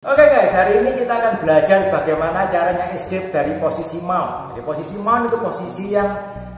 Oke guys, hari ini kita akan belajar bagaimana caranya escape dari posisi mount. Jadi posisi mount itu posisi yang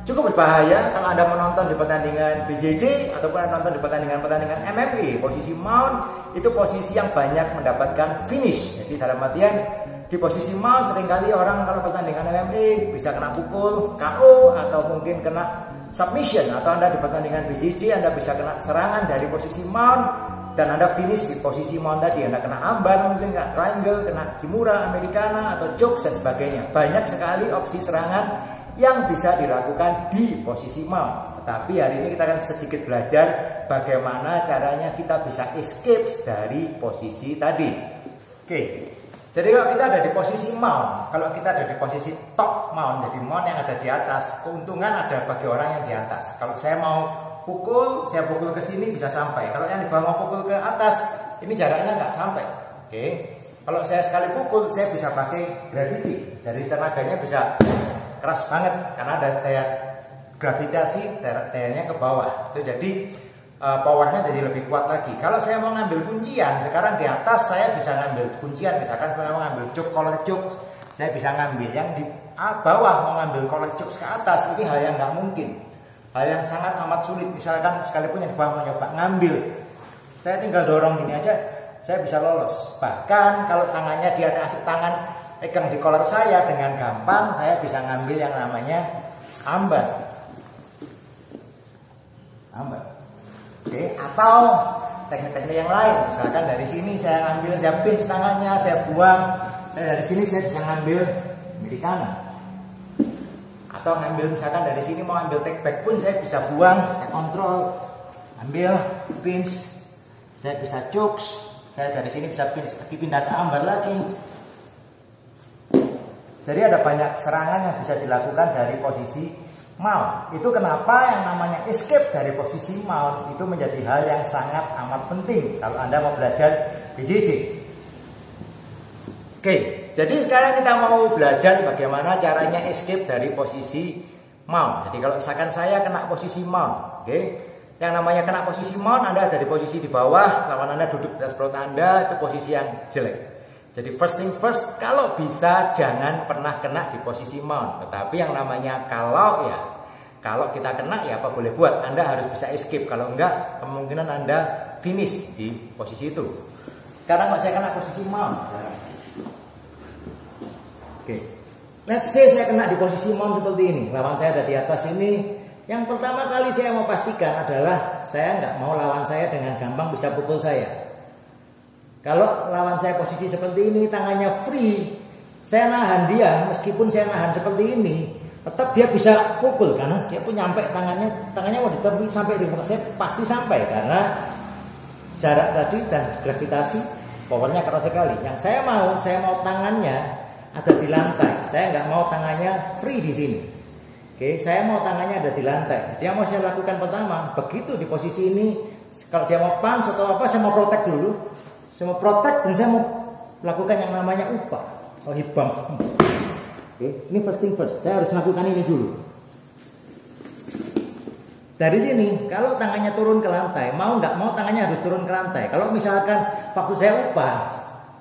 cukup berbahaya kalau Anda menonton di pertandingan BJJ ataupun Anda nonton di pertandingan MMA. Posisi mount itu posisi yang banyak mendapatkan finish. Jadi dalam artian di posisi mount seringkali orang kalau pertandingan MMA bisa kena pukul, KO atau mungkin kena submission, atau Anda di pertandingan BJJ Anda bisa kena serangan dari posisi mount dan Anda finish di posisi mount tadi. Anda kena ambar, mungkin kena triangle, kena kimura, americana, atau choke dan sebagainya. Banyak sekali opsi serangan yang bisa dilakukan di posisi mount. Tetapi hari ini kita akan sedikit belajar bagaimana caranya kita bisa escape dari posisi tadi. Oke, jadi kalau kita ada di posisi mount, kalau kita ada di posisi top mount, jadi mount yang ada di atas, keuntungan ada bagi orang yang di atas. Kalau saya mau pukul, saya pukul ke sini bisa sampai. Kalau yang di bawah mau pukul ke atas, ini jaraknya nggak sampai. Oke. Kalau saya sekali pukul, saya bisa pakai gravity. Jadi tenaganya bisa keras banget karena ada daya gravitasi, dayanya ke bawah. Itu jadi powernya jadi lebih kuat lagi. Kalau saya mau ngambil kuncian, sekarang di atas saya bisa ngambil kuncian. Misalkan saya mau ngambil choke, collar choke, saya bisa ngambil. Yang di bawah mau ngambil collar choke ke atas, ini hal yang nggak mungkin. Hal yang sangat amat sulit. Misalkan sekalipun yang di bawah mau nyoba ngambil, saya tinggal dorong gini aja, saya bisa lolos. Bahkan kalau tangannya di atas, tangan pegang di kolor saya, dengan gampang saya bisa ngambil yang namanya ambar. Oke, atau teknik-teknik yang lain. Misalkan dari sini saya ngambil, saya pinch tangannya, saya buang. Dan dari sini saya bisa ngambil americana. Atau ngambil misalkan dari sini mau ambil take back pun saya bisa buang, saya kontrol, ambil, pinch, saya bisa choke, saya dari sini bisa pinch, pindah ke ambar lagi. Jadi ada banyak serangan yang bisa dilakukan dari posisi mount. Itu kenapa yang namanya escape dari posisi mount itu menjadi hal yang sangat amat penting kalau Anda mau belajar BJJ. Oke, jadi sekarang kita mau belajar bagaimana caranya escape dari posisi mount. Jadi kalau misalkan saya kena posisi mount, oke, yang namanya kena posisi mount, Anda ada di posisi di bawah, lawan Anda duduk di atas perut Anda, itu posisi yang jelek. Jadi first thing first, kalau bisa jangan pernah kena di posisi mount. Tetapi yang namanya kalau kita kena ya apa boleh buat, Anda harus bisa escape. Kalau enggak, kemungkinan Anda finish di posisi itu. Sekarang saya kena posisi mount. Oke, let's say saya kena di posisi mount seperti ini. Lawan saya ada di atas ini. Yang pertama kali saya mau pastikan adalah saya nggak mau lawan saya dengan gampang bisa pukul saya. Kalau lawan saya posisi seperti ini, tangannya free, saya nahan dia. Meskipun saya nahan seperti ini, tetap dia bisa pukul karena dia pun nyampe tangannya mau ditepi sampai di muka saya, pasti sampai karena jarak tadi dan gravitasi powernya keras sekali. Yang saya mau tangannya ada di lantai. Saya nggak mau tangannya free di sini. Oke, saya mau tangannya ada di lantai. Dia mau saya lakukan pertama, begitu di posisi ini, kalau dia mau punch atau apa, saya mau protect dulu. Saya mau protect dan saya mau lakukan yang namanya upah atau hibam. Oke, ini first thing first. Saya harus lakukan ini dulu. Dari sini, kalau tangannya turun ke lantai, mau nggak mau tangannya harus turun ke lantai. Kalau misalkan waktu saya upah,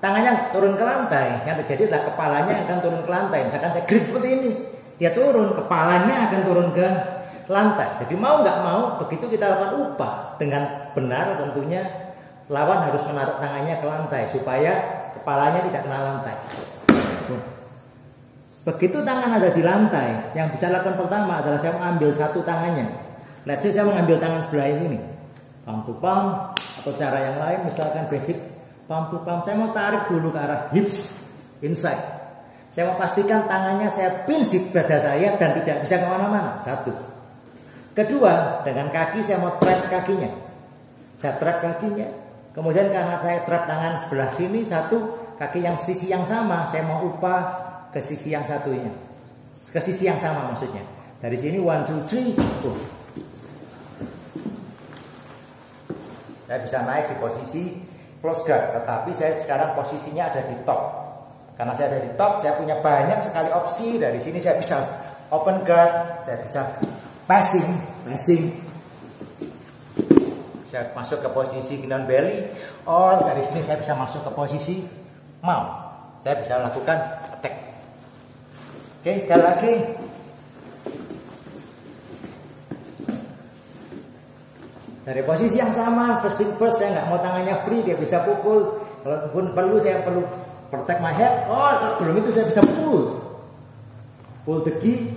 tangannya turun ke lantai, yang terjadi adalah kepalanya akan turun ke lantai. Misalkan saya grip seperti ini, dia turun, kepalanya akan turun ke lantai. Jadi mau nggak mau, begitu kita lakukan upah dengan benar, tentunya lawan harus menaruh tangannya ke lantai supaya kepalanya tidak kena lantai. Begitu tangan ada di lantai, yang bisa lakukan pertama adalah saya mengambil satu tangannya. Let's say saya mengambil tangan sebelah ini, palm to palm, atau cara yang lain, misalkan basic palm to palm, saya mau tarik dulu ke arah hips inside. Saya mau pastikan tangannya saya pinch di dada saya dan tidak bisa kemana-mana. Satu. Kedua, dengan kaki saya mau trap kakinya. Saya trap kakinya. Kemudian karena saya trap tangan sebelah sini, satu kaki yang sisi yang sama, saya mau upah ke sisi yang satunya. Ke sisi yang sama maksudnya. Dari sini 1, 2, 3. Saya bisa naik di posisi close guard, tetapi saya sekarang posisinya ada di top. Karena saya ada di top, saya punya banyak sekali opsi. Dari sini saya bisa open guard, saya bisa passing, bisa masuk ke posisi gnome belly, or dari sini saya bisa masuk ke posisi mount. Saya bisa lakukan attack. Oke, sekali lagi. Dari posisi yang sama, first thing first, saya nggak mau tangannya free, dia bisa pukul. Kalaupun perlu, saya perlu protect my head. Oh, kalau belum itu saya bisa pull the key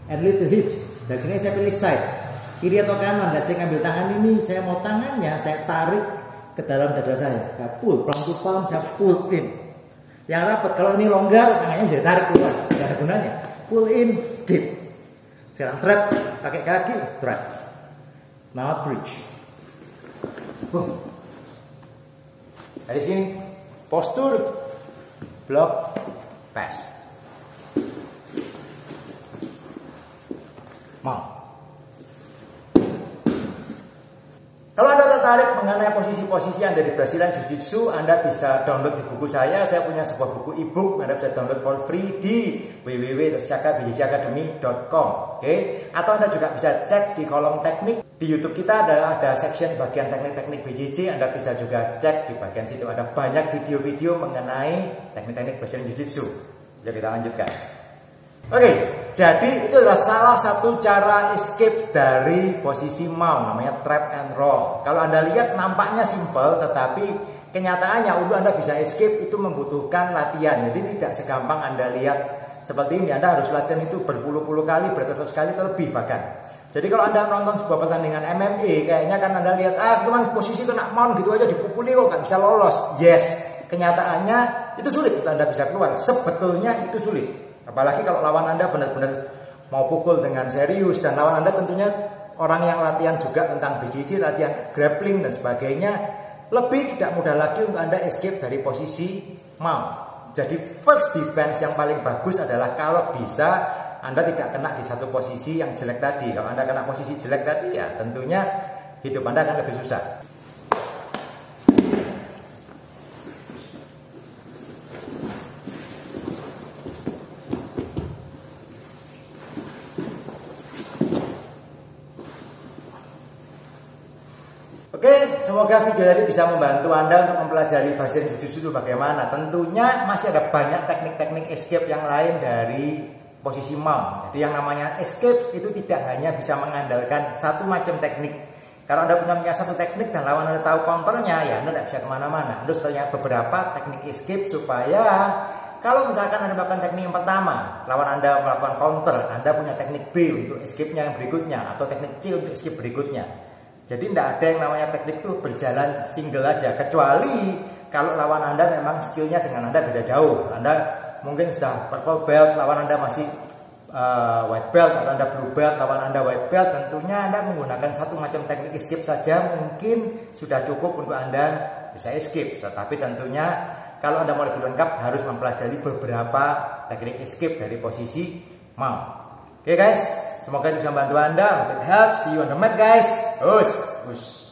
and lift the hips. Dan sini saya pilih side, kiri atau kanan. Dan saya ambil tangan ini, saya mau tangannya saya tarik ke dalam dada saya. Saya pull, palm to palm, saya pull in. Yang rapat, kalau ini longgar, tangannya jadi tarik keluar, tidak ada gunanya. Pull in, dip. Sekarang trap, pakai kaki, trap. Now bridge. Dari sini postur block pass. Mau. Kalau Anda tertarik mengenai posisi-posisi yang ada di Brazilian Jiu-Jitsu, Anda bisa download di buku saya. Saya punya sebuah buku e-book, Anda bisa download for free di www.shakabjjacademy.com. Oke? Atau Anda juga bisa cek di kolom teknik. Di YouTube kita ada section bagian teknik-teknik BJJ. Anda bisa juga cek di bagian situ. Ada banyak video-video mengenai teknik-teknik Brazilian Jiu-Jitsu. Yuk kita lanjutkan. Oke, jadi itu adalah salah satu cara escape dari posisi mount, namanya trap and roll. Kalau Anda lihat nampaknya simple, tetapi kenyataannya untuk Anda bisa escape itu membutuhkan latihan. Jadi tidak segampang Anda lihat seperti ini. Anda harus latihan itu berpuluh-puluh kali, beratus kali, atau lebih bahkan. Jadi kalau Anda nonton sebuah pertandingan MMA, kayaknya kan Anda lihat, cuman posisi itu nak mount gitu aja dipukuli kok nggak bisa lolos. Yes, kenyataannya itu sulit untuk Anda bisa keluar. Sebetulnya itu sulit. Apalagi kalau lawan Anda benar-benar mau pukul dengan serius, dan lawan Anda tentunya orang yang latihan juga tentang BJJ, latihan grappling dan sebagainya, lebih tidak mudah lagi untuk Anda escape dari posisi mount. Jadi first defense yang paling bagus adalah kalau bisa Anda tidak kena di satu posisi yang jelek tadi. Kalau Anda kena posisi jelek tadi, ya tentunya hidup Anda akan lebih susah. Oke, semoga video tadi bisa membantu Anda untuk mempelajari Brazilian Jiu-Jitsu itu bagaimana. Tentunya masih ada banyak teknik-teknik escape yang lain dari posisi mount. Jadi yang namanya escape itu tidak hanya bisa mengandalkan satu macam teknik. Kalau Anda punya satu teknik dan lawan Anda tahu counternya, ya Anda tidak bisa kemana-mana. Anda harus punya beberapa teknik escape supaya kalau misalkan Anda melakukan teknik yang pertama, lawan Anda melakukan counter, Anda punya teknik B untuk escape-nya yang berikutnya, atau teknik C untuk escape berikutnya. Jadi tidak ada yang namanya teknik itu berjalan single aja, kecuali kalau lawan Anda memang skillnya dengan Anda beda jauh. Anda mungkin sudah purple belt, lawan Anda masih white belt, atau Anda blue belt, lawan Anda white belt, tentunya Anda menggunakan satu macam teknik escape saja mungkin sudah cukup untuk Anda bisa escape. Tapi tentunya kalau Anda mau lebih lengkap harus mempelajari beberapa teknik escape dari posisi mount. Oke guys, semoga itu bisa membantu Anda. Hope it helps. See you on the mat guys. Us.